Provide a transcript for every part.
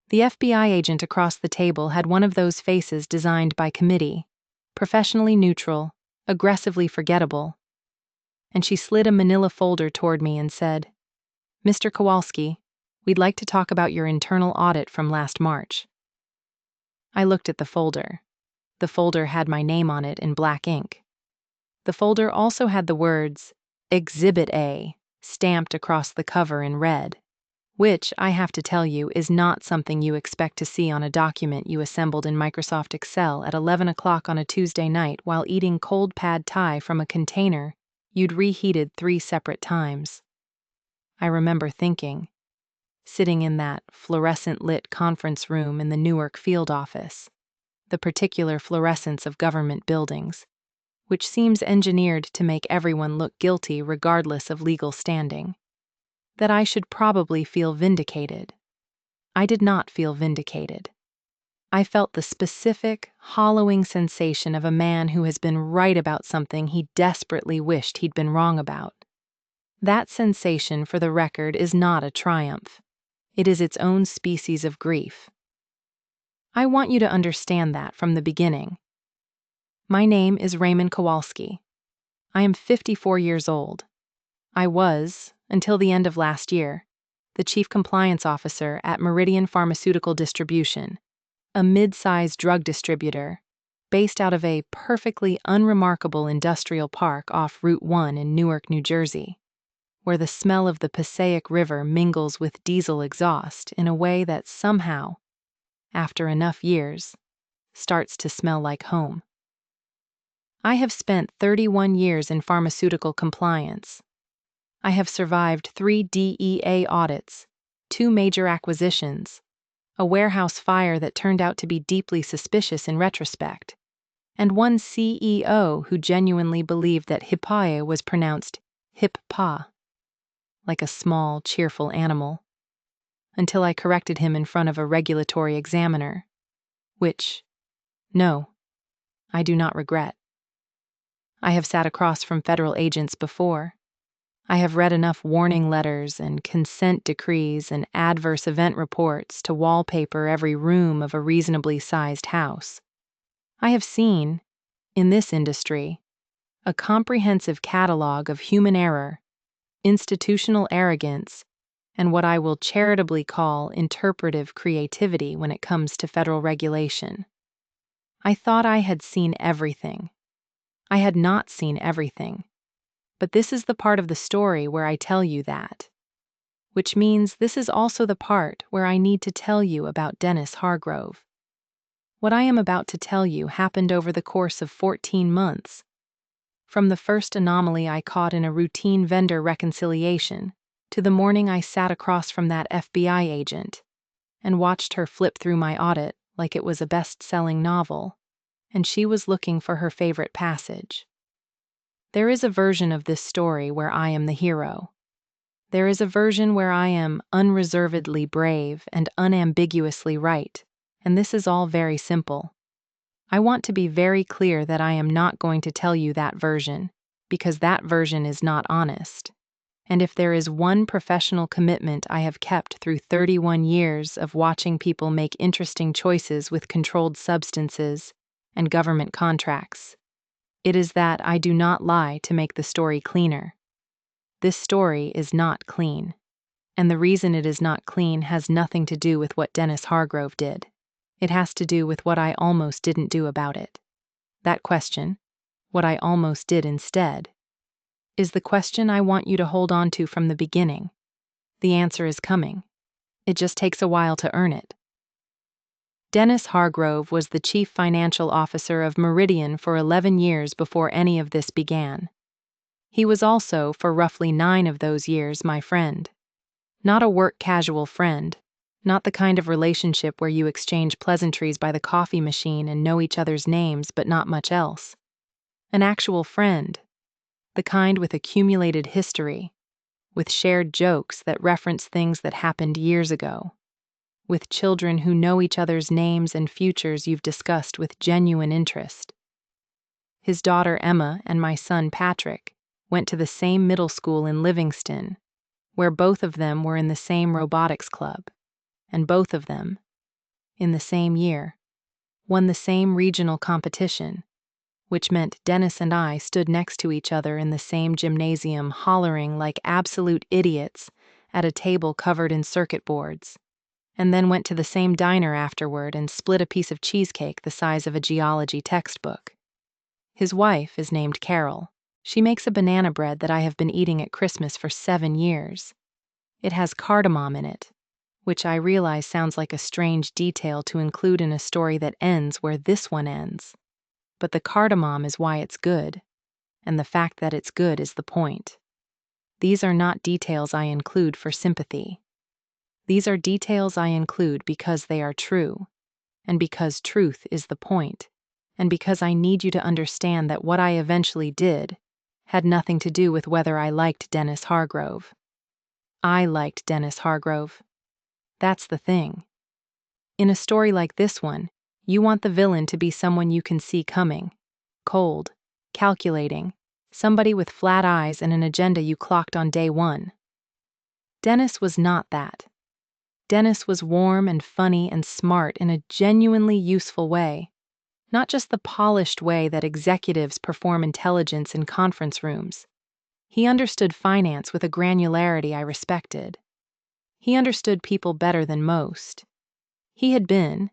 The FBI agent across the table had one of those faces designed by committee, professionally neutral, aggressively forgettable. And she slid a manila folder toward me and said, "Mr. Kowalski, we'd like to talk about your internal audit from last March." I looked at the folder. The folder had my name on it in black ink. The folder also had the words Exhibit A stamped across the cover in red, which, I have to tell you, is not something you expect to see on a document you assembled in Microsoft Excel at 11 o'clock on a Tuesday night while eating cold pad thai from a container you'd reheated 3 separate times. I remember thinking, sitting in that fluorescent-lit conference room in the Newark field office, the particular fluorescence of government buildings, which seems engineered to make everyone look guilty regardless of legal standing, that I should probably feel vindicated. I did not feel vindicated. I felt the specific, hollowing sensation of a man who has been right about something he desperately wished he'd been wrong about. That sensation, for the record, is not a triumph. It is its own species of grief. I want you to understand that from the beginning. My name is Raymond Kowalski. I am 54 years old. I was, until the end of last year, the Chief Compliance Officer at Meridian Pharmaceutical Distribution, a mid-sized drug distributor based out of a perfectly unremarkable industrial park off Route 1 in Newark, New Jersey, where the smell of the Passaic River mingles with diesel exhaust in a way that somehow, after enough years, starts to smell like home. I have spent 31 years in pharmaceutical compliance. I have survived 3 DEA audits, 2 major acquisitions, a warehouse fire that turned out to be deeply suspicious in retrospect, and one CEO who genuinely believed that Hippae was pronounced hip-pa, like a small, cheerful animal, until I corrected him in front of a regulatory examiner, which, no, I do not regret. I have sat across from federal agents before. I have read enough warning letters and consent decrees and adverse event reports to wallpaper every room of a reasonably sized house. I have seen, in this industry, a comprehensive catalog of human error, institutional arrogance, and what I will charitably call interpretive creativity when it comes to federal regulation. I thought I had seen everything. I had not seen everything. But this is the part of the story where I tell you that, which means this is also the part where I need to tell you about Dennis Hargrove. What I am about to tell you happened over the course of 14 months, from the first anomaly I caught in a routine vendor reconciliation to the morning I sat across from that FBI agent and watched her flip through my audit like it was a best-selling novel, and she was looking for her favorite passage. There is a version of this story where I am the hero. There is a version where I am unreservedly brave and unambiguously right, and this is all very simple. I want to be very clear that I am not going to tell you that version, because that version is not honest. And if there is one professional commitment I have kept through 31 years of watching people make interesting choices with controlled substances and government contracts, it is that I do not lie to make the story cleaner. This story is not clean, and the reason it is not clean has nothing to do with what Dennis Hargrove did. It has to do with what I almost didn't do about it. That question, what I almost did instead, is the question I want you to hold on to from the beginning. The answer is coming. It just takes a while to earn it. Dennis Hargrove was the chief financial officer of Meridian for 11 years before any of this began. He was also, for roughly 9 of those years, my friend. Not a work-casual friend, not the kind of relationship where you exchange pleasantries by the coffee machine and know each other's names but not much else. An actual friend, the kind with accumulated history, with shared jokes that reference things that happened years ago, with children who know each other's names and futures you've discussed with genuine interest. His daughter Emma and my son Patrick went to the same middle school in Livingston, where both of them were in the same robotics club, and both of them, in the same year, won the same regional competition, which meant Dennis and I stood next to each other in the same gymnasium hollering like absolute idiots at a table covered in circuit boards, and then went to the same diner afterward and split a piece of cheesecake the size of a geology textbook. His wife is named Carol. She makes a banana bread that I have been eating at Christmas for 7 years. It has cardamom in it, which I realize sounds like a strange detail to include in a story that ends where this one ends. But the cardamom is why it's good, and the fact that it's good is the point. These are not details I include for sympathy. These are details I include because they are true, and because truth is the point, and because I need you to understand that what I eventually did had nothing to do with whether I liked Dennis Hargrove. I liked Dennis Hargrove. That's the thing. In a story like this one, you want the villain to be someone you can see coming. Cold, calculating, somebody with flat eyes and an agenda you clocked on day one. Dennis was not that. Dennis was warm and funny and smart in a genuinely useful way. Not just the polished way that executives perform intelligence in conference rooms. He understood finance with a granularity I respected. He understood people better than most. He had been,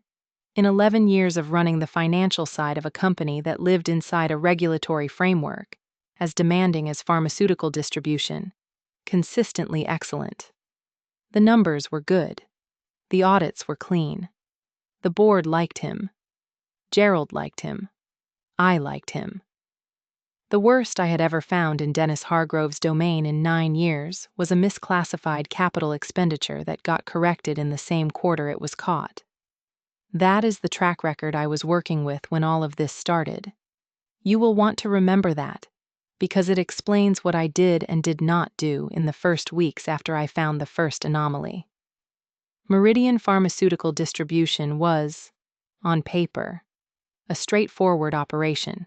in 11 years of running the financial side of a company that lived inside a regulatory framework, as demanding as pharmaceutical distribution, consistently excellent. The numbers were good. The audits were clean. The board liked him. Gerald liked him. I liked him. The worst I had ever found in Dennis Hargrove's domain in 9 years was a misclassified capital expenditure that got corrected in the same quarter it was caught. That is the track record I was working with when all of this started. You will want to remember that, because it explains what I did and did not do in the first weeks after I found the first anomaly. Meridian Pharmaceutical Distribution was, on paper, a straightforward operation.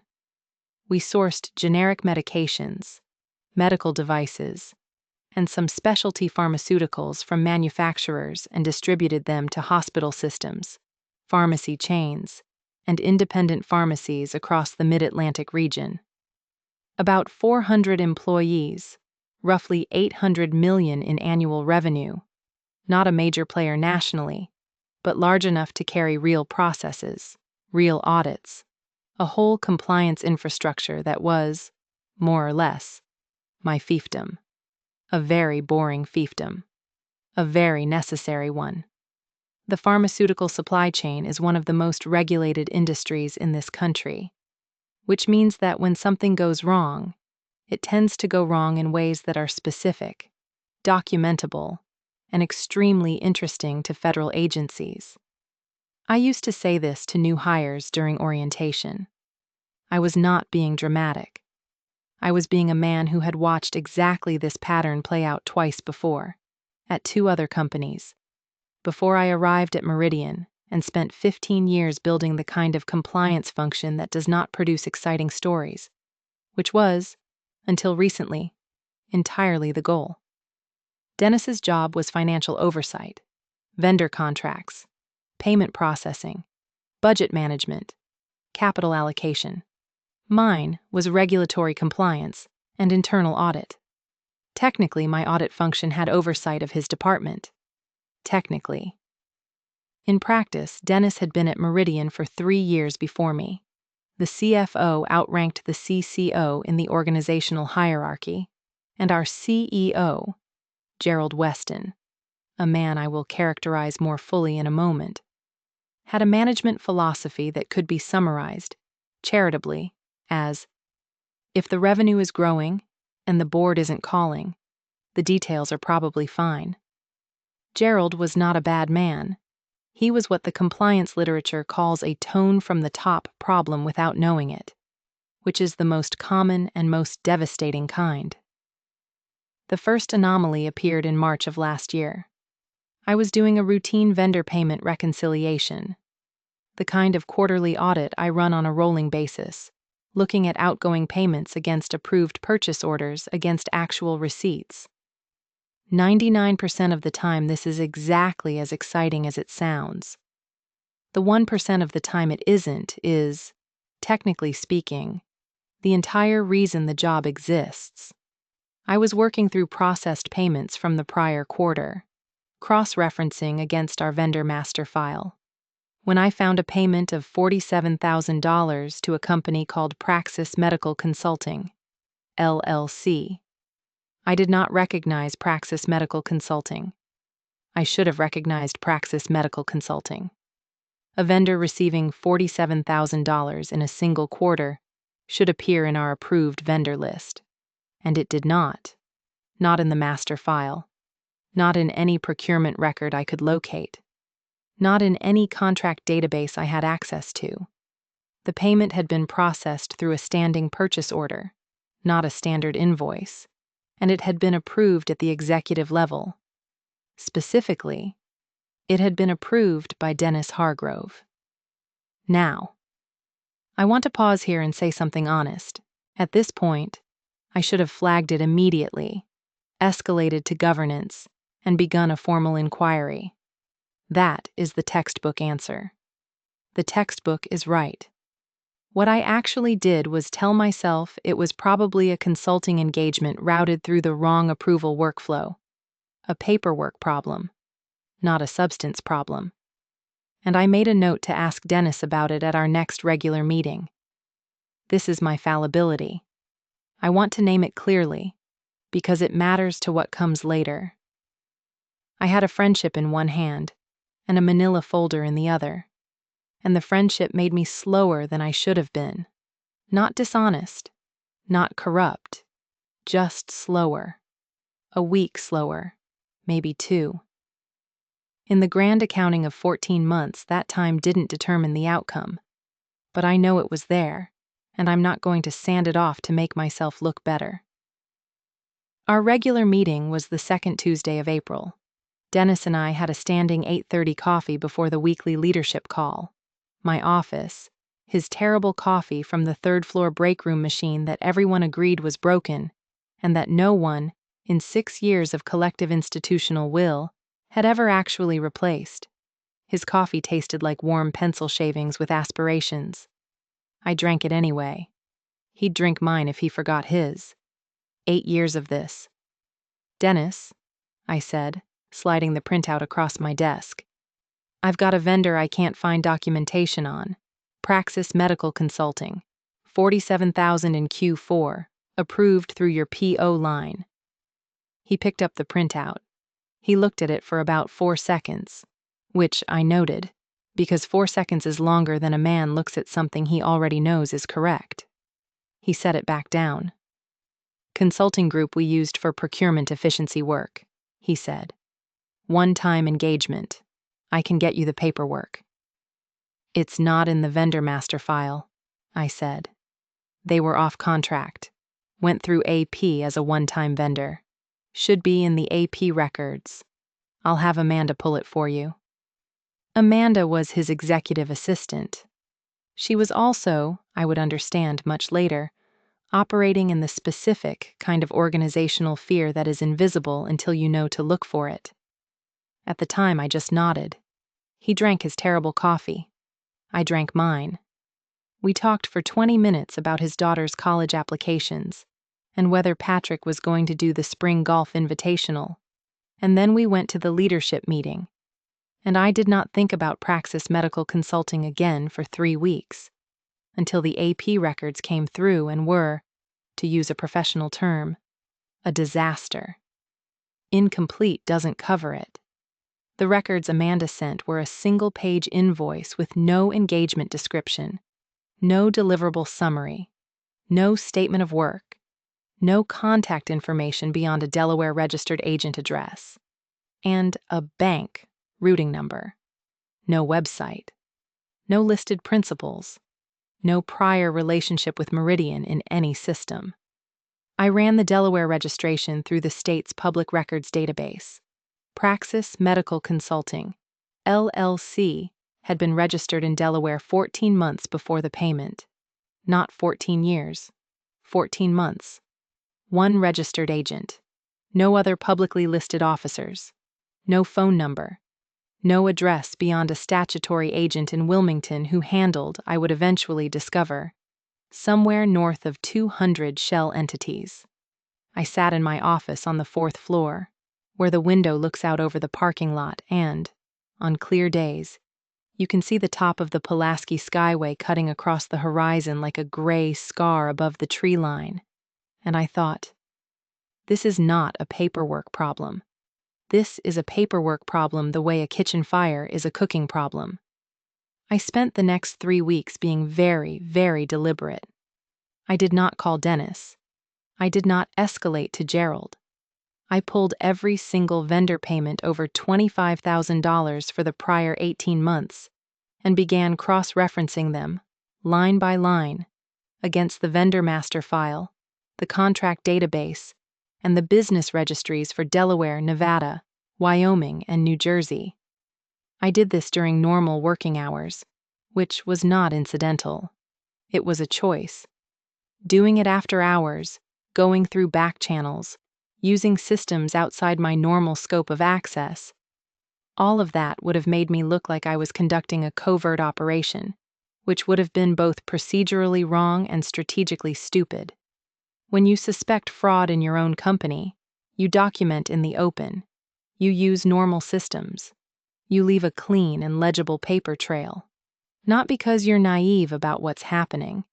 We sourced generic medications, medical devices, and some specialty pharmaceuticals from manufacturers and distributed them to hospital systems, pharmacy chains, and independent pharmacies across the Mid-Atlantic region. About 400 employees, roughly $800 million in annual revenue, not a major player nationally, but large enough to carry real processes, real audits, a whole compliance infrastructure that was, more or less, my fiefdom. A very boring fiefdom. A very necessary one. The pharmaceutical supply chain is one of the most regulated industries in this country, which means that when something goes wrong, it tends to go wrong in ways that are specific, documentable, and extremely interesting to federal agencies. I used to say this to new hires during orientation. I was not being dramatic. I was being a man who had watched exactly this pattern play out twice before, at 2 other companies, before I arrived at Meridian and spent 15 years building the kind of compliance function that does not produce exciting stories, which was, until recently, entirely the goal. Dennis's job was financial oversight, vendor contracts, payment processing, budget management, capital allocation. Mine was regulatory compliance and internal audit. Technically, my audit function had oversight of his department. Technically. In practice, Dennis had been at Meridian for 3 years before me. The CFO outranked the CCO in the organizational hierarchy, and our CEO, Gerald Weston, a man I will characterize more fully in a moment, had a management philosophy that could be summarized, charitably, as, if the revenue is growing and the board isn't calling, the details are probably fine. Gerald was not a bad man. He was what the compliance literature calls a tone from the top problem without knowing it, which is the most common and most devastating kind. The first anomaly appeared in March of last year. I was doing a routine vendor payment reconciliation, the kind of quarterly audit I run on a rolling basis, looking at outgoing payments against approved purchase orders against actual receipts. 99% of the time, this is exactly as exciting as it sounds. The 1% of the time it isn't is, technically speaking, the entire reason the job exists. I was working through processed payments from the prior quarter, cross-referencing against our vendor master file, when I found a payment of $47,000 to a company called Praxis Medical Consulting, LLC. I did not recognize Praxis Medical Consulting. I should have recognized Praxis Medical Consulting. A vendor receiving $47,000 in a single quarter should appear in our approved vendor list. And it did not. Not in the master file. Not in any procurement record I could locate. Not in any contract database I had access to. The payment had been processed through a standing purchase order, not a standard invoice, and it had been approved at the executive level. Specifically, it had been approved by Dennis Hargrove. Now, I want to pause here and say something honest. At this point, I should have flagged it immediately, escalated to governance, and begun a formal inquiry. That is the textbook answer. The textbook is right. What I actually did was tell myself it was probably a consulting engagement routed through the wrong approval workflow, a paperwork problem, not a substance problem. And I made a note to ask Dennis about it at our next regular meeting. This is my fallibility. I want to name it clearly, because it matters to what comes later. I had a friendship in one hand, and a manila folder in the other, and the friendship made me slower than I should have been. Not dishonest, not corrupt, just slower. A week slower, maybe 2. In the grand accounting of 14 months, that time didn't determine the outcome. But I know it was there, and I'm not going to sand it off to make myself look better. Our regular meeting was the second Tuesday of April. Dennis and I had a standing 8:30 coffee before the weekly leadership call. My office, his terrible coffee from the third-floor break room machine that everyone agreed was broken, and that no one, in 6 years of collective institutional will, had ever actually replaced. His coffee tasted like warm pencil shavings with aspirations. I drank it anyway. He'd drink mine if he forgot his. 8 years of this. Dennis, I said, sliding the printout across my desk. I've got a vendor I can't find documentation on. Praxis Medical Consulting. $47,000 in Q4, approved through your PO line. He picked up the printout. He looked at it for about 4 seconds, which I noted, because 4 seconds is longer than a man looks at something he already knows is correct. He set it back down. Consulting group we used for procurement efficiency work, he said. One-time engagement. I can get you the paperwork. It's not in the vendor master file, I said. They were off contract. Went through AP as a one-time vendor. Should be in the AP records. I'll have Amanda pull it for you. Amanda was his executive assistant. She was also, I would understand much later, operating in the specific kind of organizational fear that is invisible until you know to look for it. At the time, I just nodded. He drank his terrible coffee. I drank mine. We talked for 20 minutes about his daughter's college applications and whether Patrick was going to do the spring golf invitational. And then we went to the leadership meeting. And I did not think about Praxis Medical Consulting again for 3 weeks, until the AP records came through and were, to use a professional term, a disaster. Incomplete doesn't cover it. The records Amanda sent were a single-page invoice with no engagement description, no deliverable summary, no statement of work, no contact information beyond a Delaware registered agent address, and a bank routing number. No website, no listed principals, no prior relationship with Meridian in any system. I ran the Delaware registration through the state's public records database. Praxis Medical Consulting, LLC, had been registered in Delaware 14 months before the payment. Not 14 years. 14 months. 1 registered agent. No other publicly listed officers. No phone number. No address beyond a statutory agent in Wilmington who handled, I would eventually discover, somewhere north of 200 shell entities. I sat in my office on the 4th floor, where the window looks out over the parking lot and, on clear days, you can see the top of the Pulaski Skyway cutting across the horizon like a gray scar above the tree line. And I thought, this is not a paperwork problem. This is a paperwork problem the way a kitchen fire is a cooking problem. I spent the next 3 weeks being very, very deliberate. I did not call Dennis. I did not escalate to Gerald. I pulled every single vendor payment over $25,000 for the prior 18 months and began cross-referencing them, line by line, against the vendor master file, the contract database, and the business registries for Delaware, Nevada, Wyoming, and New Jersey. I did this during normal working hours, which was not incidental. It was a choice. Doing it after hours, going through back channels, using systems outside my normal scope of access, all of that would have made me look like I was conducting a covert operation, which would have been both procedurally wrong and strategically stupid. When you suspect fraud in your own company, you document in the open. You use normal systems. You leave a clean and legible paper trail. Not because you're naive about what's happening,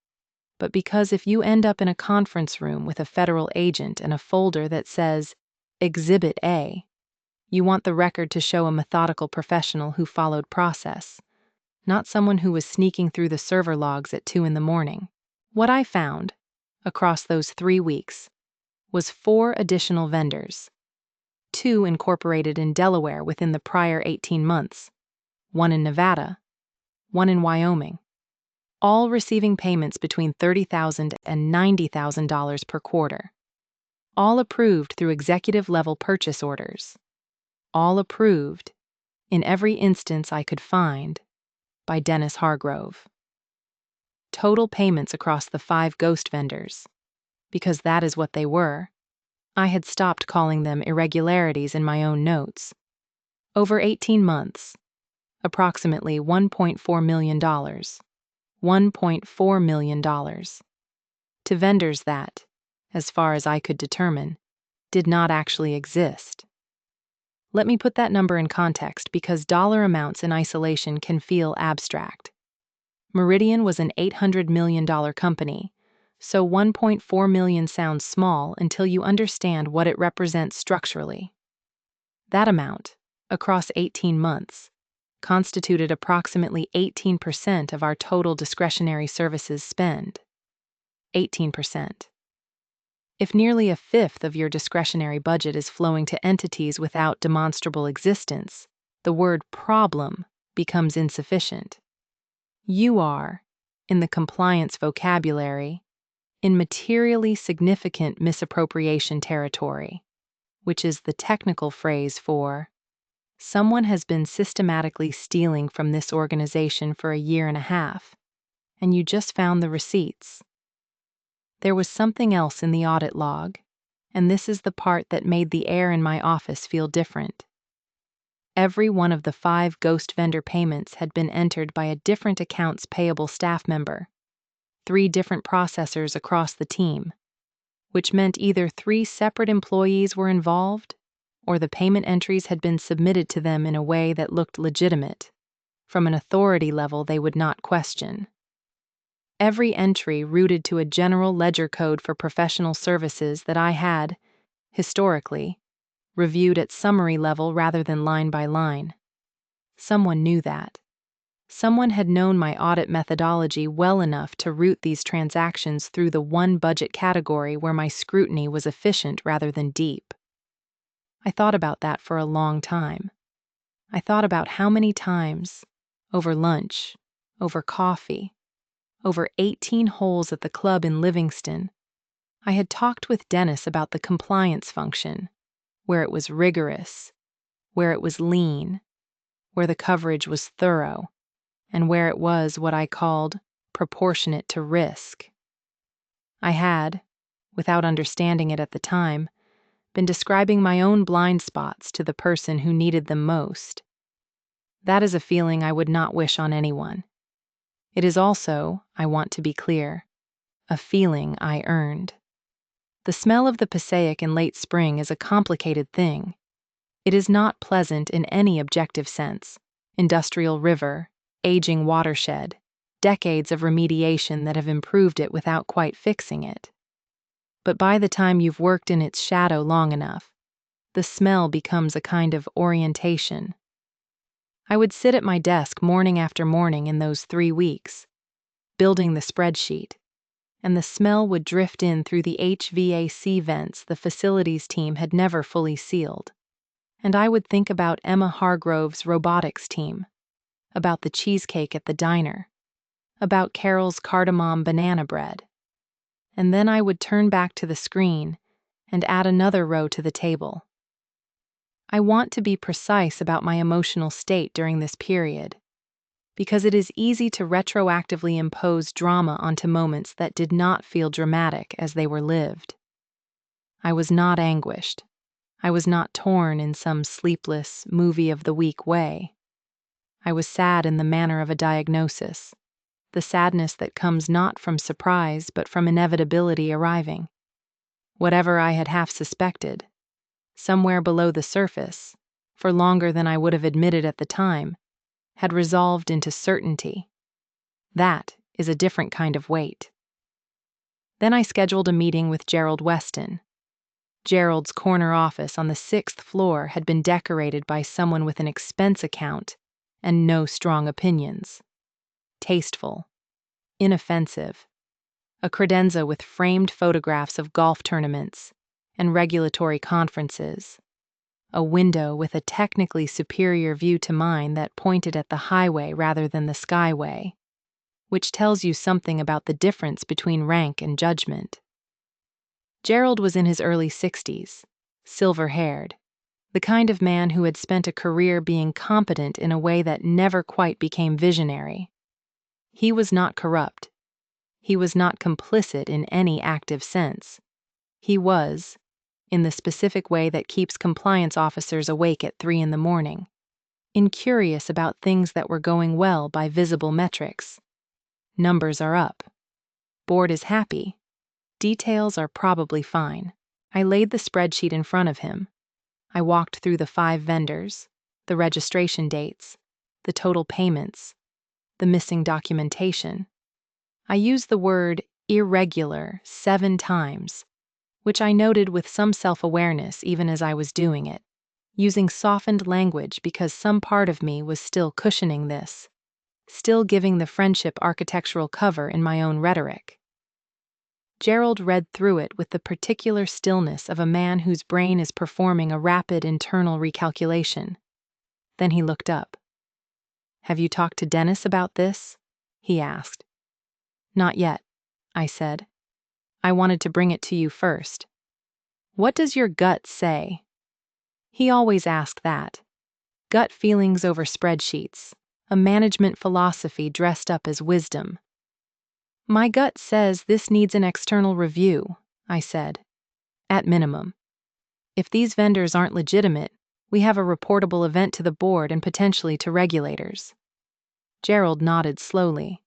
but because if you end up in a conference room with a federal agent and a folder that says Exhibit A, you want the record to show a methodical professional who followed process, not someone who was sneaking through the server logs at 2 a.m. What I found, across those 3 weeks, was 4 additional vendors. 2 incorporated in Delaware within the prior 18 months, 1 in Nevada, 1 in Wyoming, all receiving payments between $30,000 and $90,000 per quarter. All approved through executive-level purchase orders. All approved, in every instance I could find, by Dennis Hargrove. Total payments across the 5 ghost vendors, because that is what they were. I had stopped calling them irregularities in my own notes. Over 18 months, approximately $1.4 million. $1.4 million. To vendors that, as far as I could determine, did not actually exist. Let me put that number in context because dollar amounts in isolation can feel abstract. Meridian was an $800 million company, so $1.4 million sounds small until you understand what it represents structurally. That amount, across 18 months, constituted approximately 18% of our total discretionary services spend. 18%. If nearly a fifth of your discretionary budget is flowing to entities without demonstrable existence, the word problem becomes insufficient. You are, in the compliance vocabulary, in materially significant misappropriation territory, which is the technical phrase for someone has been systematically stealing from this organization for a year and a half, and you just found the receipts. There was something else in the audit log, and this is the part that made the air in my office feel different. Every one of the 5 ghost vendor payments had been entered by a different accounts payable staff member, 3 different processors across the team, which meant either 3 separate employees were involved or the payment entries had been submitted to them in a way that looked legitimate, from an authority level they would not question. Every entry rooted to a general ledger code for professional services that I had, historically, reviewed at summary level rather than line by line. Someone knew that. Someone had known my audit methodology well enough to route these transactions through the one budget category where my scrutiny was efficient rather than deep. I thought about that for a long time. I thought about how many times, over lunch, over coffee, over 18 holes at the club in Livingston, I had talked with Dennis about the compliance function, where it was rigorous, where it was lean, where the coverage was thorough, and where it was what I called proportionate to risk. I had, without understanding it at the time, been describing my own blind spots to the person who needed them most. That is a feeling I would not wish on anyone. It is also, I want to be clear, a feeling I earned. The smell of the Passaic in late spring is a complicated thing. It is not pleasant in any objective sense. Industrial river, aging watershed, decades of remediation that have improved it without quite fixing it. But by the time you've worked in its shadow long enough, the smell becomes a kind of orientation. I would sit at my desk morning after morning in those 3 weeks, building the spreadsheet, and the smell would drift in through the HVAC vents the facilities team had never fully sealed. And I would think about Emma Hargrove's robotics team, about the cheesecake at the diner, about Carol's cardamom banana bread. And then I would turn back to the screen and add another row to the table. I want to be precise about my emotional state during this period, because it is easy to retroactively impose drama onto moments that did not feel dramatic as they were lived. I was not anguished. I was not torn in some sleepless, movie of the week way. I was sad in the manner of a diagnosis, the sadness that comes not from surprise but from inevitability arriving. Whatever I had half suspected, somewhere below the surface, for longer than I would have admitted at the time, had resolved into certainty. That is a different kind of weight. Then I scheduled a meeting with Gerald Weston. Gerald's corner office on the 6th floor had been decorated by someone with an expense account and no strong opinions. Tasteful, inoffensive, a credenza with framed photographs of golf tournaments and regulatory conferences, a window with a technically superior view to mine that pointed at the highway rather than the skyway, which tells you something about the difference between rank and judgment. Gerald was in his early 60s, silver-haired, the kind of man who had spent a career being competent in a way that never quite became visionary. He was not corrupt. He was not complicit in any active sense. He was, in the specific way that keeps compliance officers awake at 3 a.m, incurious about things that were going well by visible metrics. Numbers are up. Board is happy. Details are probably fine. I laid the spreadsheet in front of him. I walked through the 5 vendors, the registration dates, the total payments, the missing documentation. I used the word irregular 7 times, which I noted with some self-awareness even as I was doing it, using softened language because some part of me was still cushioning this, still giving the friendship architectural cover in my own rhetoric. Gerald read through it with the particular stillness of a man whose brain is performing a rapid internal recalculation. Then he looked up. "Have you talked to Dennis about this?" he asked. "Not yet," I said. "I wanted to bring it to you first. What does your gut say?" He always asked that. Gut feelings over spreadsheets, a management philosophy dressed up as wisdom. "My gut says this needs an external review," I said. "At minimum. If these vendors aren't legitimate, we have a reportable event to the board and potentially to regulators." Gerald nodded slowly,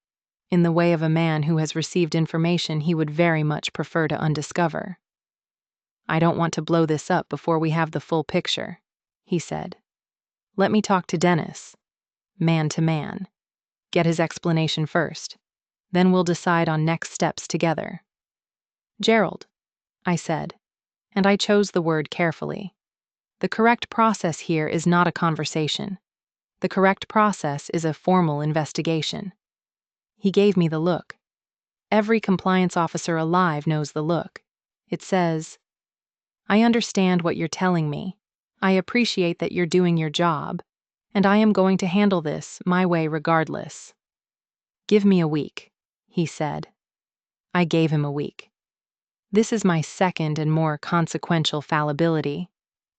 in the way of a man who has received information he would very much prefer to undiscover. "I don't want to blow this up before we have the full picture," he said. "Let me talk to Dennis, man to man. Get his explanation first. Then we'll decide on next steps together." "Gerald," I said, and I chose the word carefully. The correct process here is not a conversation. The correct process is a formal investigation. He gave me the look. Every compliance officer alive knows the look. It says, "I understand what you're telling me. I appreciate that you're doing your job, and I am going to handle this my way regardless. Give me a week," he said. I gave him a week. This is my second and more consequential fallibility,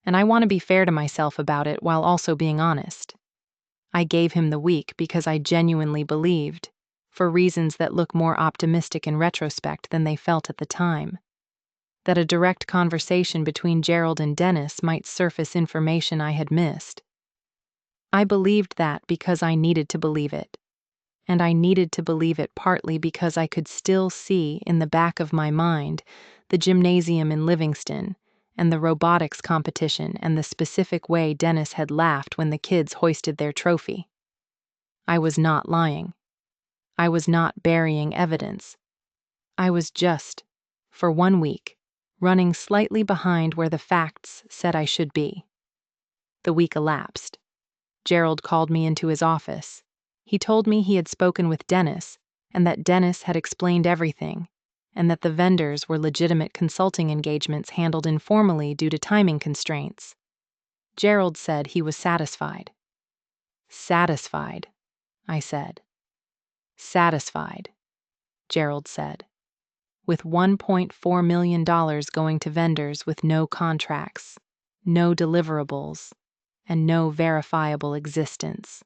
and I want to be fair to myself about it while also being honest. I gave him the week because I genuinely believed, for reasons that look more optimistic in retrospect than they felt at the time, that a direct conversation between Gerald and Dennis might surface information I had missed. I believed that because I needed to believe it. And I needed to believe it partly because I could still see in the back of my mind the gymnasium in Livingston and the robotics competition and the specific way Dennis had laughed when the kids hoisted their trophy. I was not lying. I was not burying evidence. I was just, for 1 week, running slightly behind where the facts said I should be. The week elapsed. Gerald called me into his office. He told me he had spoken with Dennis and that Dennis had explained everything, and that the vendors were legitimate consulting engagements handled informally due to timing constraints. Gerald said he was satisfied. Satisfied, I said. Satisfied, Gerald said. With $1.4 million going to vendors with no contracts, no deliverables, and no verifiable existence.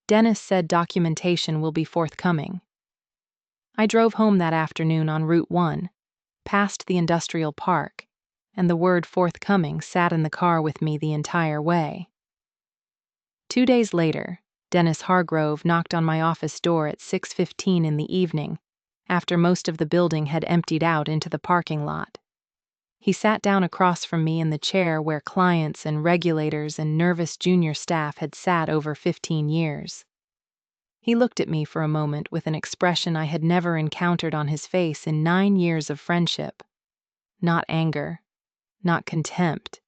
Dennis said documentation will be forthcoming. I drove home that afternoon on Route 1, past the industrial park, and the word forthcoming sat in the car with me the entire way. 2 days later, Dennis Hargrove knocked on my office door at 6:15 in the evening, after most of the building had emptied out into the parking lot. He sat down across from me in the chair where clients and regulators and nervous junior staff had sat over 15 years. He looked at me for a moment with an expression I had never encountered on his face in 9 years of friendship. Not anger, not contempt,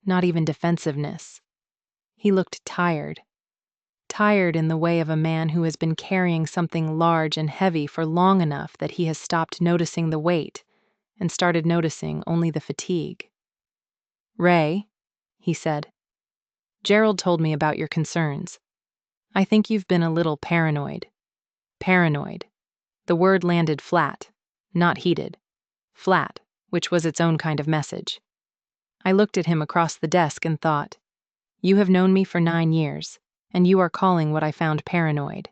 not even defensiveness. He looked tired. Tired in the way of a man who has been carrying something large and heavy for long enough that he has stopped noticing the weight and started noticing only the fatigue. "Ray," he said, "Gerald told me about your concerns. I think you've been a little paranoid." Paranoid. The word landed flat, not heated. Flat, which was its own kind of message. I looked at him across the desk and thought, you have known me for 9 years, and you are calling what I found paranoid,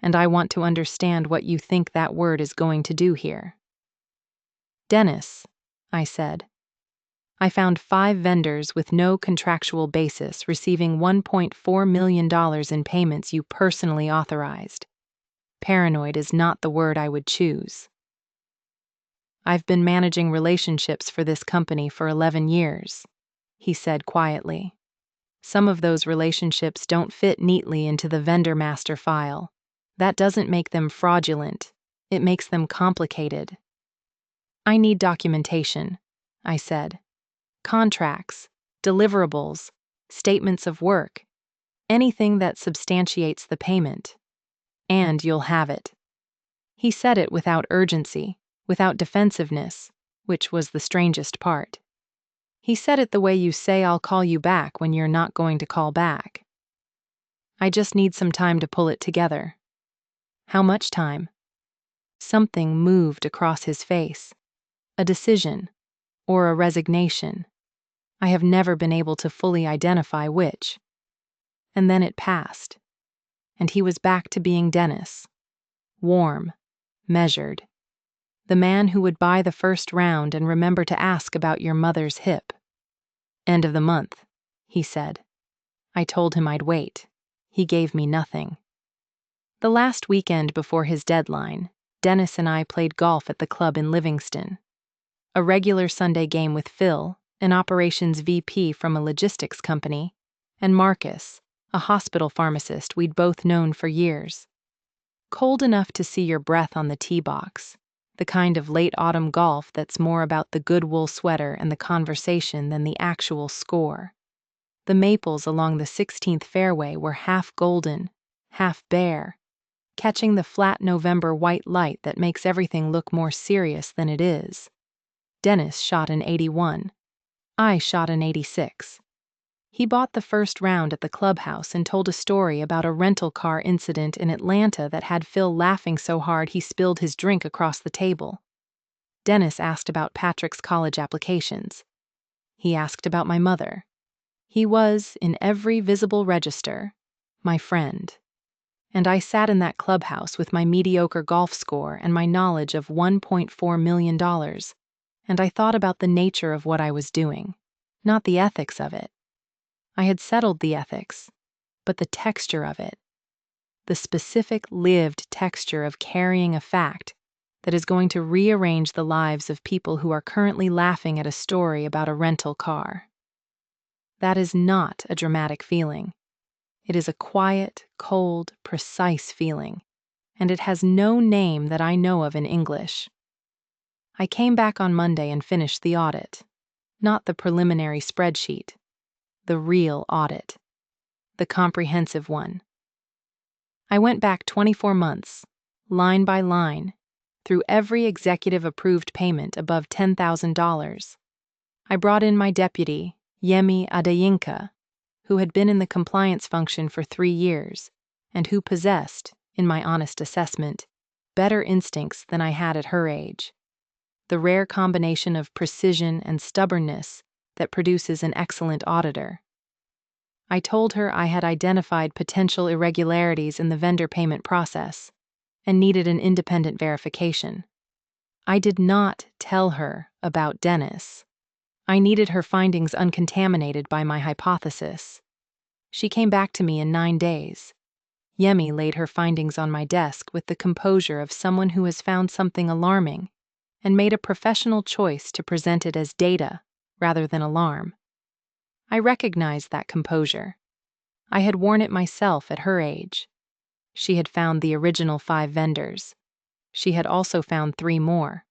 and I want to understand what you think that word is going to do here. "Dennis," I said, "I found 5 vendors with no contractual basis receiving $1.4 million in payments you personally authorized. Paranoid is not the word I would choose. I've been managing relationships for this company for 11 years, he said quietly. Some of those relationships don't fit neatly into the vendor master file. That doesn't make them fraudulent. It makes them complicated. I need documentation, I said. Contracts, deliverables, statements of work, anything that substantiates the payment. And you'll have it." He said it without urgency, without defensiveness, which was the strangest part. He said it the way you say I'll call you back when you're not going to call back. "I just need some time to pull it together." "How much time?" Something moved across his face. A decision, or a resignation. I have never been able to fully identify which. And then it passed, and he was back to being Dennis. Warm, measured. The man who would buy the first round and remember to ask about your mother's hip. "End of the month," he said. I told him I'd wait. He gave me nothing. The last weekend before his deadline, Dennis and I played golf at the club in Livingston. A regular Sunday game with Phil, an operations VP from a logistics company, and Marcus, a hospital pharmacist we'd both known for years. Cold enough to see your breath on the tee box, the kind of late autumn golf that's more about the good wool sweater and the conversation than the actual score. The maples along the 16th fairway were half golden, half bare, catching the flat November white light that makes everything look more serious than it is. Dennis shot an 81. I shot an 86. He bought the first round at the clubhouse and told a story about a rental car incident in Atlanta that had Phil laughing so hard he spilled his drink across the table. Dennis asked about Patrick's college applications. He asked about my mother. He was, in every visible register, my friend. And I sat in that clubhouse with my mediocre golf score and my knowledge of $1.4 million, and I thought about the nature of what I was doing, not the ethics of it. I had settled the ethics. but the texture of it, the specific lived texture of carrying a fact that is going to rearrange the lives of people who are currently laughing at a story about a rental car. That is not a dramatic feeling. It is a quiet, cold, precise feeling, and it has no name that I know of in English. I came back on Monday and finished the audit. Not the preliminary spreadsheet. The real audit. The comprehensive one. I went back 24 months, line by line, through every executive-approved payment above $10,000. I brought in my deputy, Yemi Adeyinka, who had been in the compliance function for 3 years, and who possessed, in my honest assessment, better instincts than I had at her age. The rare combination of precision and stubbornness that produces an excellent auditor. I told her I had identified potential irregularities in the vendor payment process and needed an independent verification. I did not tell her about Dennis. I needed her findings uncontaminated by my hypothesis. She came back to me in 9 days. Yemi laid her findings on my desk with the composure of someone who has found something alarming and made a professional choice to present it as data rather than alarm. I recognized that composure. I had worn it myself at her age. She had found the original 5 vendors. She had also found 3 more.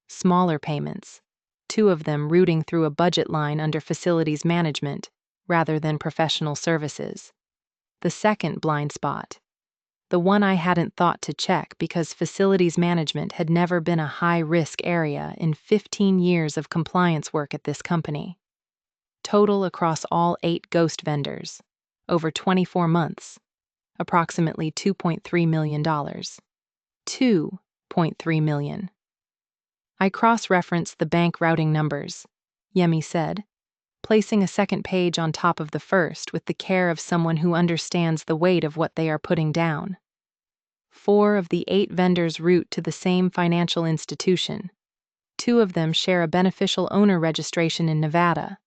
Smaller payments, 2 of them routing through a budget line under facilities management rather than professional services. The second blind spot, the one I hadn't thought to check because facilities management had never been a high-risk area in 15 years of compliance work at this company. Total across all 8 ghost vendors, over 24 months, approximately $2.3 million. $2.3 million. I cross-referenced the bank routing numbers, Yemi said, placing a second page on top of the first with the care of someone who understands the weight of what they are putting down. 4 of the 8 vendors route to the same financial institution. 2 of them share a beneficial owner registration in Nevada.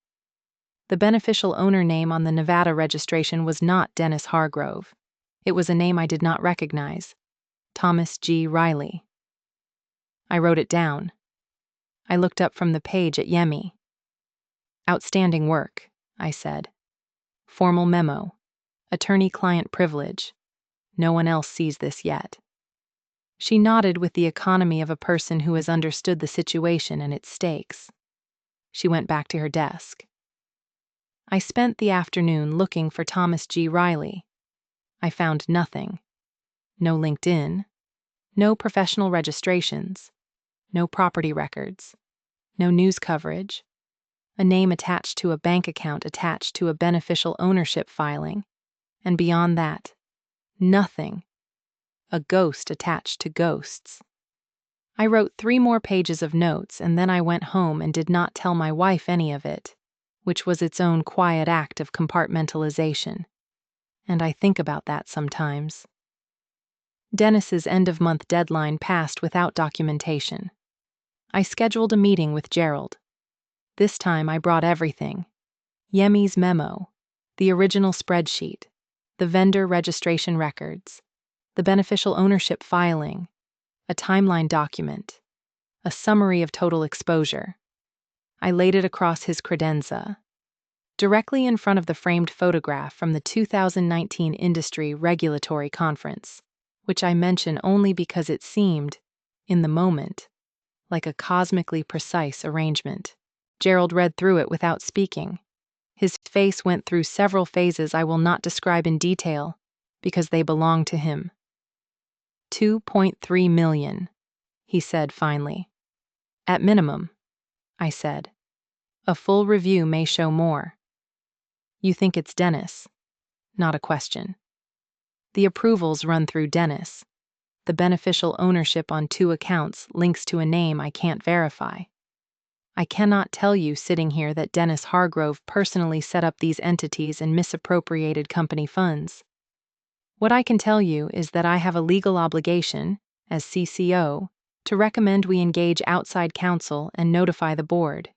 The beneficial owner name on the Nevada registration was not Dennis Hargrove. It was a name I did not recognize. Thomas G. Riley. I wrote it down. I looked up from the page at Yemi. Outstanding work, I said. Formal memo. Attorney-client privilege. No one else sees this yet. She nodded with the economy of a person who has understood the situation and its stakes. She went back to her desk. I spent the afternoon looking for Thomas G. Riley. I found nothing. No LinkedIn. No professional registrations. No property records. No news coverage. A name attached to a bank account attached to a beneficial ownership filing. And beyond that, nothing. A ghost attached to ghosts. I wrote 3 more pages of notes and then I went home and did not tell my wife any of it, which was its own quiet act of compartmentalization. And I think about that sometimes. Dennis's end-of-month deadline passed without documentation. I scheduled a meeting with Gerald. This time I brought everything. Yemi's memo, the original spreadsheet, the vendor registration records, the beneficial ownership filing, a timeline document, a summary of total exposure. I laid it across his credenza, directly in front of the framed photograph from the 2019 Industry Regulatory Conference, which I mention only because it seemed, in the moment, like a cosmically precise arrangement. Gerald read through it without speaking. His face went through several phases I will not describe in detail, because they belong to him. $2.3 million, he said finally. At minimum, I said. A full review may show more. You think it's Dennis? Not a question. The approvals run through Dennis. The beneficial ownership on 2 accounts links to a name I can't verify. I cannot tell you sitting here that Dennis Hargrove personally set up these entities and misappropriated company funds. What I can tell you is that I have a legal obligation, as CCO, to recommend we engage outside counsel and notify the board.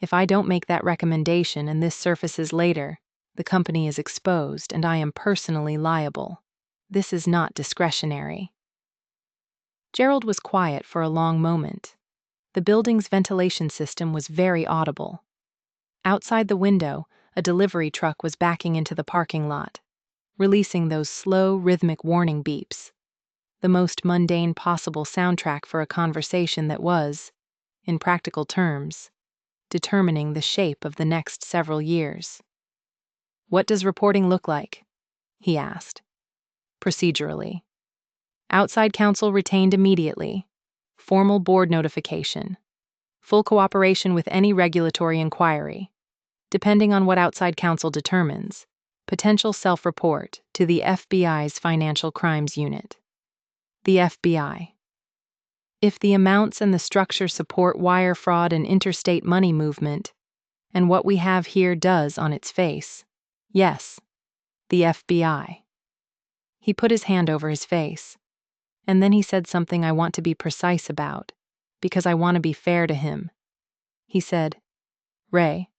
If I don't make that recommendation and this surfaces later, The company is exposed, and I am personally liable. This is not discretionary." Gerald was quiet for a long moment. The building's ventilation system was very audible. Outside the window, a delivery truck was backing into the parking lot, releasing those slow, rhythmic warning beeps, the most mundane possible soundtrack for a conversation that was, in practical terms, determining the shape of the next several years. "What does reporting look like?" he asked. "Procedurally. Outside counsel retained immediately. Formal board notification. Full cooperation with any regulatory inquiry. Depending on what outside counsel determines, potential self-report to the FBI's Financial Crimes Unit." The FBI. If the amounts and the structure support wire fraud and interstate money movement, and what we have here does on its face, yes, the FBI. He put his hand over his face, and then he said something I want to be precise about, because I want to be fair to him. He said, "Ray,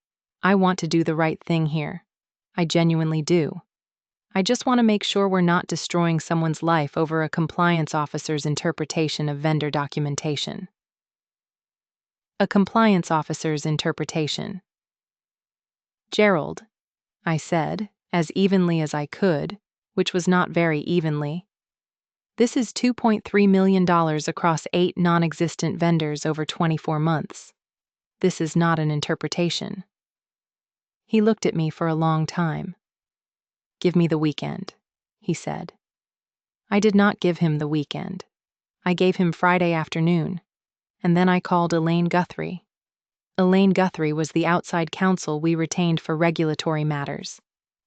I want to do the right thing here. I genuinely do. I just want to make sure we're not destroying someone's life over a compliance officer's interpretation of vendor documentation." A compliance officer's interpretation. "Gerald," I said, as evenly as I could, which was not very evenly, "this is $2.3 million across 8 non-existent vendors over 24 months. This is not an interpretation." He looked at me for a long time. "Give me the weekend," he said. I did not give him the weekend. I gave him Friday afternoon, and then I called Elaine Guthrie. Elaine Guthrie was the outside counsel we retained for regulatory matters,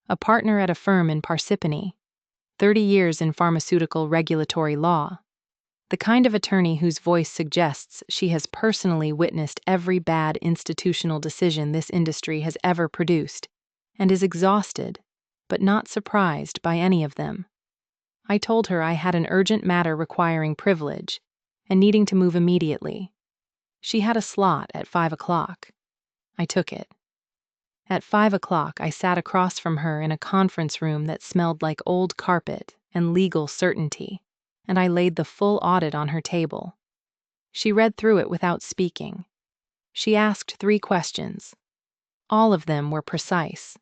a partner at a firm in Parsippany, 30 years in pharmaceutical regulatory law, the kind of attorney whose voice suggests she has personally witnessed every bad institutional decision this industry has ever produced, and is exhausted, but not surprised by any of them. I told her I had an urgent matter requiring privilege and needing to move immediately. She had a slot at 5 o'clock. I took it. At 5 o'clock, I sat across from her in a conference room that smelled like old carpet and legal certainty, and I laid the full audit on her table. She read through it without speaking. She asked 3 questions. All of them were precise.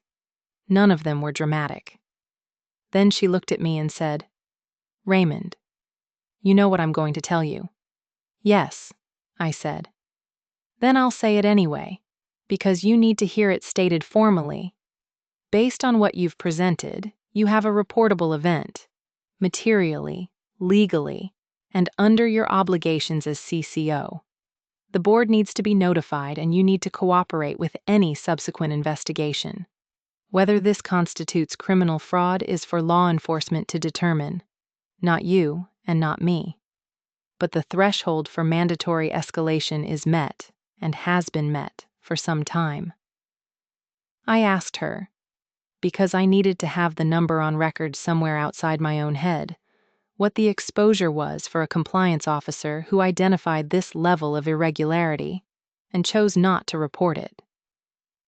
None of them were dramatic. Then she looked at me and said, "Raymond, you know what I'm going to tell you." "Yes," I said. "Then I'll say it anyway, because you need to hear it stated formally. Based on what you've presented, you have a reportable event, materially, legally, and under your obligations as CCO. The board needs to be notified, and you need to cooperate with any subsequent investigation. Whether this constitutes criminal fraud is for law enforcement to determine, not you and not me. But the threshold for mandatory escalation is met, and has been met, for some time." I asked her, because I needed to have the number on record somewhere outside my own head, what the exposure was for a compliance officer who identified this level of irregularity and chose not to report it.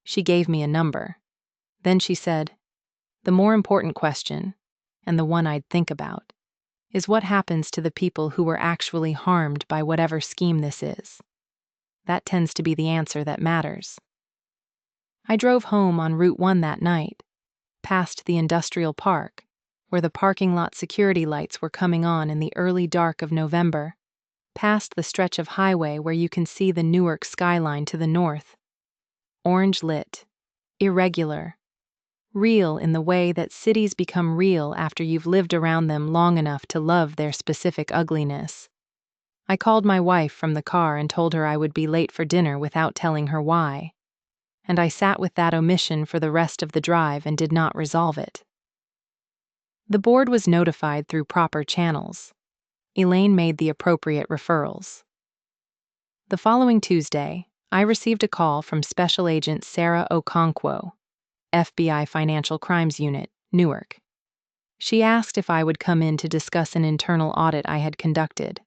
She gave me a number. Then she said, "The more important question, and the one I'd think about, is what happens to the people who were actually harmed by whatever scheme this is. That tends to be the answer that matters." I drove home on Route 1 that night, past the industrial park, where the parking lot security lights were coming on in the early dark of November, past the stretch of highway where you can see the Newark skyline to the north. Orange lit, irregular, real in the way that cities become real after you've lived around them long enough to love their specific ugliness. I called my wife from the car and told her I would be late for dinner without telling her why. And I sat with that omission for the rest of the drive and did not resolve it. The board was notified through proper channels. Elaine made the appropriate referrals. The following Tuesday, I received a call from Special Agent Sarah Okonkwo, FBI Financial Crimes Unit, Newark. She asked if I would come in to discuss an internal audit I had conducted.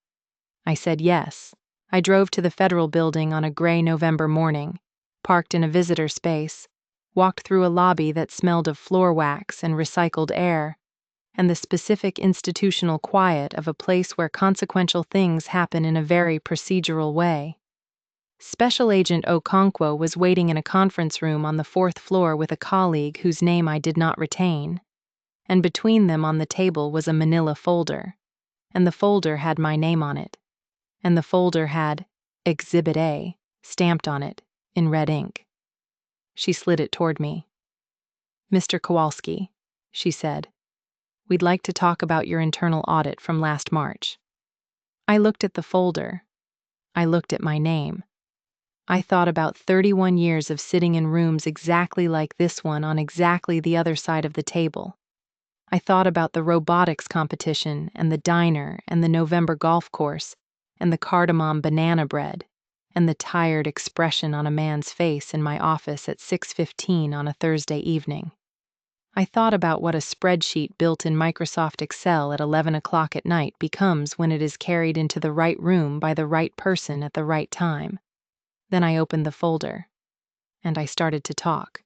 I said yes. I drove to the federal building on a gray November morning, parked in a visitor space, walked through a lobby that smelled of floor wax and recycled air, and the specific institutional quiet of a place where consequential things happen in a very procedural way. Special Agent Okonkwo was waiting in a conference room on the fourth floor with a colleague whose name I did not retain, and between them on the table was a manila folder, and the folder had my name on it, and the folder had Exhibit A stamped on it in red ink. She slid it toward me. "Mr. Kowalski," she said, "we'd like to talk about your internal audit from last March." I looked at the folder. I looked at my name. I thought about 31 years of sitting in rooms exactly like this one on exactly the other side of the table. I thought about the robotics competition and the diner and the November golf course and the cardamom banana bread and the tired expression on a man's face in my office at 6:15 on a Thursday evening. I thought about what a spreadsheet built in Microsoft Excel at 11 o'clock at night becomes when it is carried into the right room by the right person at the right time. Then I opened the folder, and I started to talk.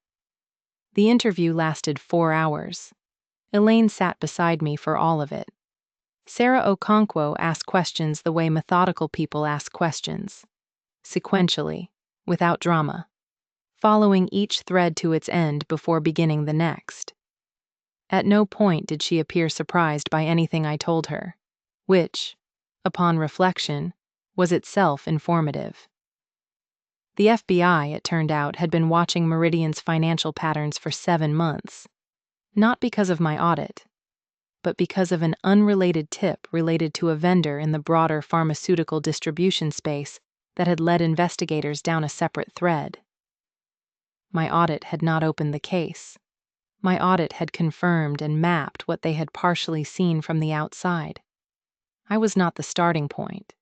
The interview lasted 4 hours. Elaine sat beside me for all of it. Sarah Okonkwo asked questions the way methodical people ask questions, sequentially, without drama, following each thread to its end before beginning the next. At no point did she appear surprised by anything I told her, which, upon reflection, was itself informative. The FBI, it turned out, had been watching Meridian's financial patterns for 7 months, not because of my audit, but because of an unrelated tip related to a vendor in the broader pharmaceutical distribution space that had led investigators down a separate thread. My audit had not opened the case. My audit had confirmed and mapped what they had partially seen from the outside. I was not the starting point.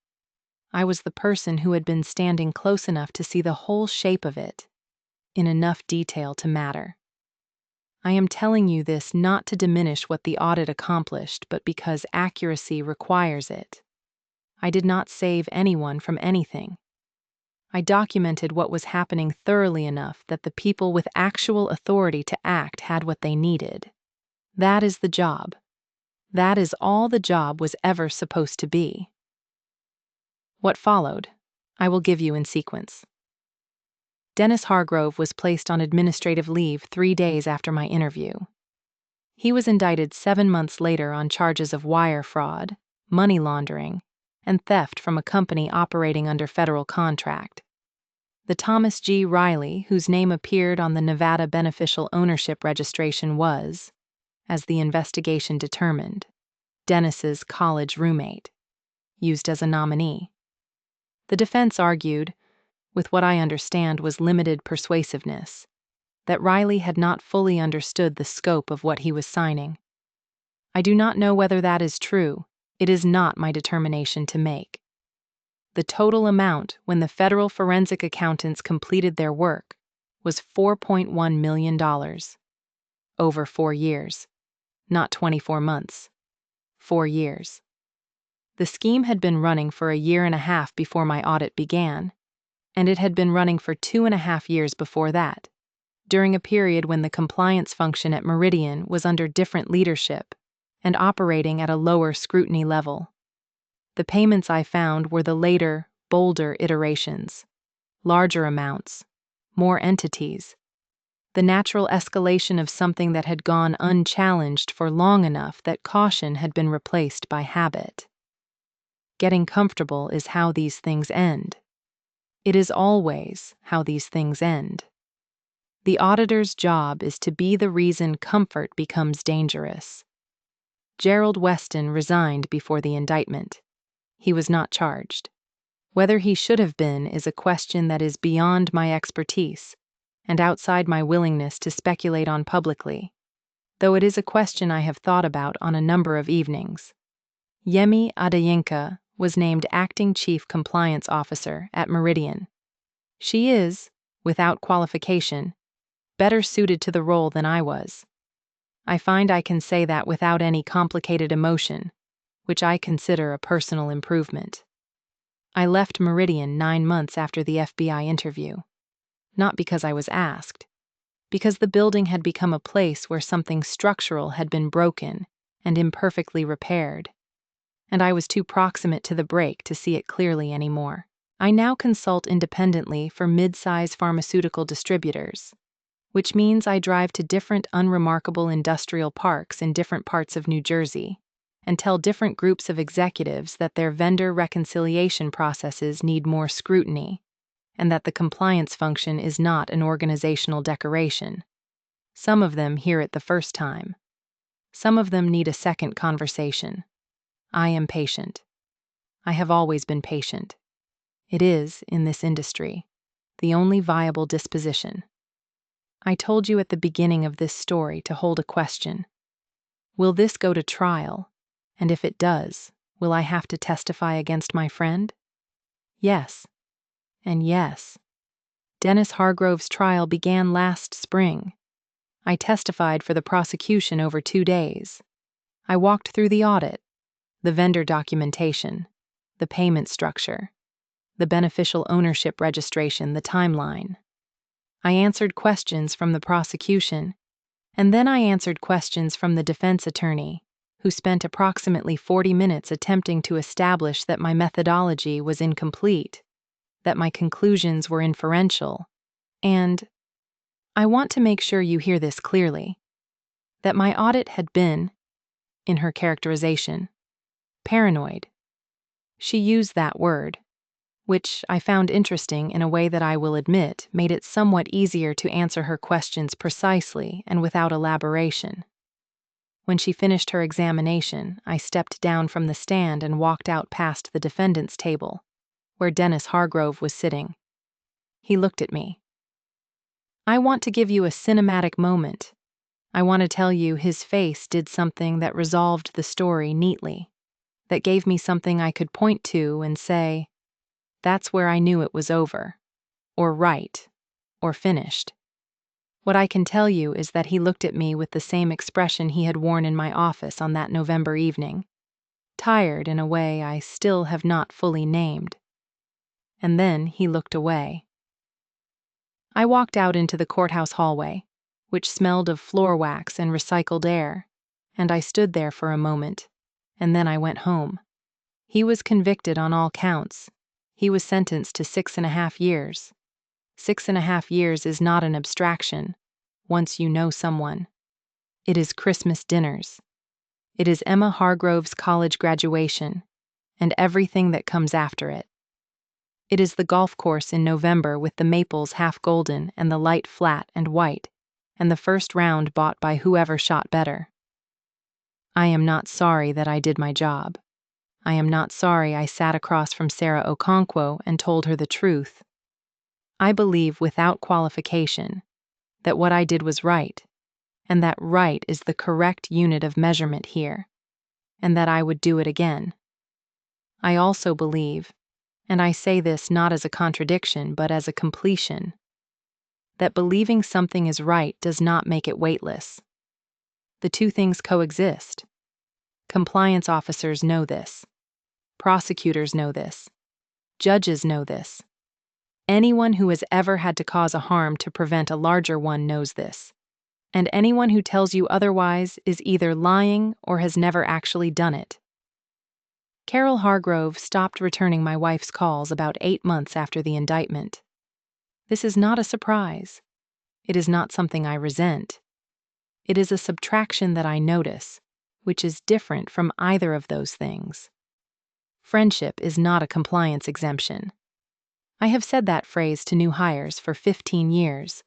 I was the person who had been standing close enough to see the whole shape of it, in enough detail to matter. I am telling you this not to diminish what the audit accomplished, but because accuracy requires it. I did not save anyone from anything. I documented what was happening thoroughly enough that the people with actual authority to act had what they needed. That is the job. That is all the job was ever supposed to be. What followed, I will give you in sequence. Dennis Hargrove was placed on administrative leave 3 days after my interview. He was indicted 7 months later on charges of wire fraud, money laundering, and theft from a company operating under federal contract. The Thomas G. Riley, whose name appeared on the Nevada beneficial ownership registration, was, as the investigation determined, Dennis's college roommate, used as a nominee. The defense argued, with what I understand was limited persuasiveness, that Riley had not fully understood the scope of what he was signing. I do not know whether that is true. It is not my determination to make. The total amount when the federal forensic accountants completed their work was $4.1 million. Over 4 years. Not 24 months. 4 years. The scheme had been running for a year and a half before my audit began, and it had been running for 2.5 years before that, during a period when the compliance function at Meridian was under different leadership and operating at a lower scrutiny level. The payments I found were the later, bolder iterations, larger amounts, more entities, the natural escalation of something that had gone unchallenged for long enough that caution had been replaced by habit. Getting comfortable is how these things end. It is always how these things end. The auditor's job is to be the reason comfort becomes dangerous. Gerald Weston resigned before the indictment. He was not charged. Whether he should have been is a question that is beyond my expertise and outside my willingness to speculate on publicly, though it is a question I have thought about on a number of evenings. Yemi Adeyinka was named Acting Chief Compliance Officer at Meridian. She is, without qualification, better suited to the role than I was. I find I can say that without any complicated emotion, which I consider a personal improvement. I left Meridian 9 months after the FBI interview, not because I was asked, because the building had become a place where something structural had been broken and imperfectly repaired, and I was too proximate to the break to see it clearly anymore. I now consult independently for mid-size pharmaceutical distributors, which means I drive to different unremarkable industrial parks in different parts of New Jersey and tell different groups of executives that their vendor reconciliation processes need more scrutiny and that the compliance function is not an organizational decoration. Some of them hear it the first time. Some of them need a second conversation. I am patient. I have always been patient. It is, in this industry, the only viable disposition. I told you at the beginning of this story to hold a question. Will this go to trial? And if it does, will I have to testify against my friend? Yes. And yes. Dennis Hargrove's trial began last spring. I testified for the prosecution over 2 days. I walked through the audit, the vendor documentation, the payment structure, the beneficial ownership registration, the timeline. I answered questions from the prosecution, and then I answered questions from the defense attorney, who spent approximately 40 minutes attempting to establish that my methodology was incomplete, that my conclusions were inferential, and I want to make sure you hear this clearly, that my audit had been, in her characterization, paranoid. She used that word, which I found interesting in a way that I will admit made it somewhat easier to answer her questions precisely and without elaboration. When she finished her examination, I stepped down from the stand and walked out past the defendant's table, where Dennis Hargrove was sitting. He looked at me. I want to give you a cinematic moment. I want to tell you his face did something that resolved the story neatly, that gave me something I could point to and say, that's where I knew it was over, or right, or finished. What I can tell you is that he looked at me with the same expression he had worn in my office on that November evening, tired in a way I still have not fully named. And then he looked away. I walked out into the courthouse hallway, which smelled of floor wax and recycled air, and I stood there for a moment, and then I went home. He was convicted on all counts. He was sentenced to 6.5 years. 6.5 years is not an abstraction, once you know someone. It is Christmas dinners. It is Emma Hargrove's college graduation, and everything that comes after it. It is the golf course in November with the maples half golden and the light flat and white, and the first round bought by whoever shot better. I am not sorry that I did my job. I am not sorry I sat across from Sarah Okonkwo and told her the truth. I believe without qualification that what I did was right, and that right is the correct unit of measurement here, and that I would do it again. I also believe, and I say this not as a contradiction but as a completion, that believing something is right does not make it weightless. The two things coexist. Compliance officers know this. Prosecutors know this. Judges know this. Anyone who has ever had to cause a harm to prevent a larger one knows this. And anyone who tells you otherwise is either lying or has never actually done it. Carol Hargrove stopped returning my wife's calls about 8 months after the indictment. This is not a surprise. It is not something I resent. It is a subtraction that I notice, which is different from either of those things. Friendship is not a compliance exemption. I have said that phrase to new hires for 15 years.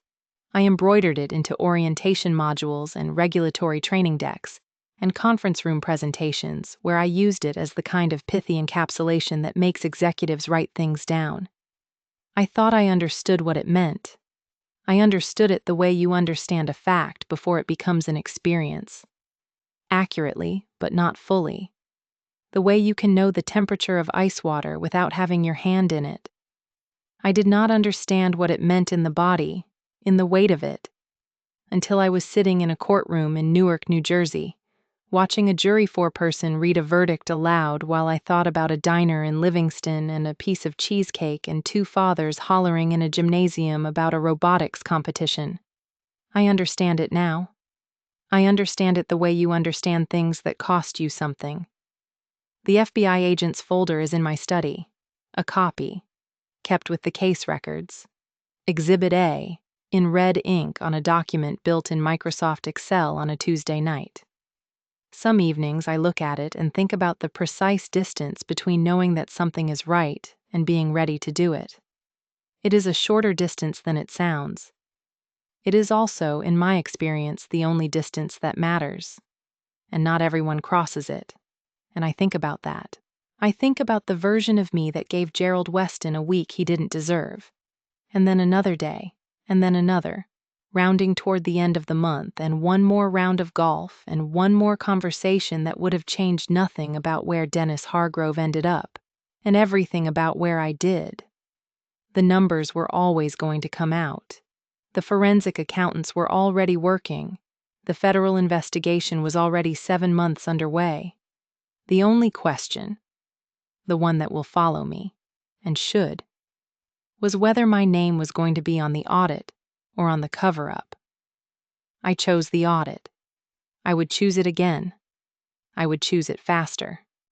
I embroidered it into orientation modules and regulatory training decks and conference room presentations where I used it as the kind of pithy encapsulation that makes executives write things down. I thought I understood what it meant. I understood it the way you understand a fact before it becomes an experience. Accurately, but not fully. The way you can know the temperature of ice water without having your hand in it. I did not understand what it meant in the body, in the weight of it, until I was sitting in a courtroom in Newark, New Jersey, watching a jury foreperson read a verdict aloud while I thought about a diner in Livingston and a piece of cheesecake and two fathers hollering in a gymnasium about a robotics competition. I understand it now. I understand it the way you understand things that cost you something. The FBI agent's folder is in my study, a copy, kept with the case records. Exhibit A, in red ink on a document built in Microsoft Excel on a Tuesday night. Some evenings I look at it and think about the precise distance between knowing that something is right and being ready to do it. It is a shorter distance than it sounds. It is also, in my experience, the only distance that matters, and not everyone crosses it. And I think about that. I think about the version of me that gave Gerald Weston a week he didn't deserve, and then another day, and then another, rounding toward the end of the month, and one more round of golf, and one more conversation that would have changed nothing about where Dennis Hargrove ended up, and everything about where I did. The numbers were always going to come out. The forensic accountants were already working. The federal investigation was already 7 months underway. The only question, the one that will follow me, and should, was whether my name was going to be on the audit or on the cover-up. I chose the audit. I would choose it again. I would choose it faster.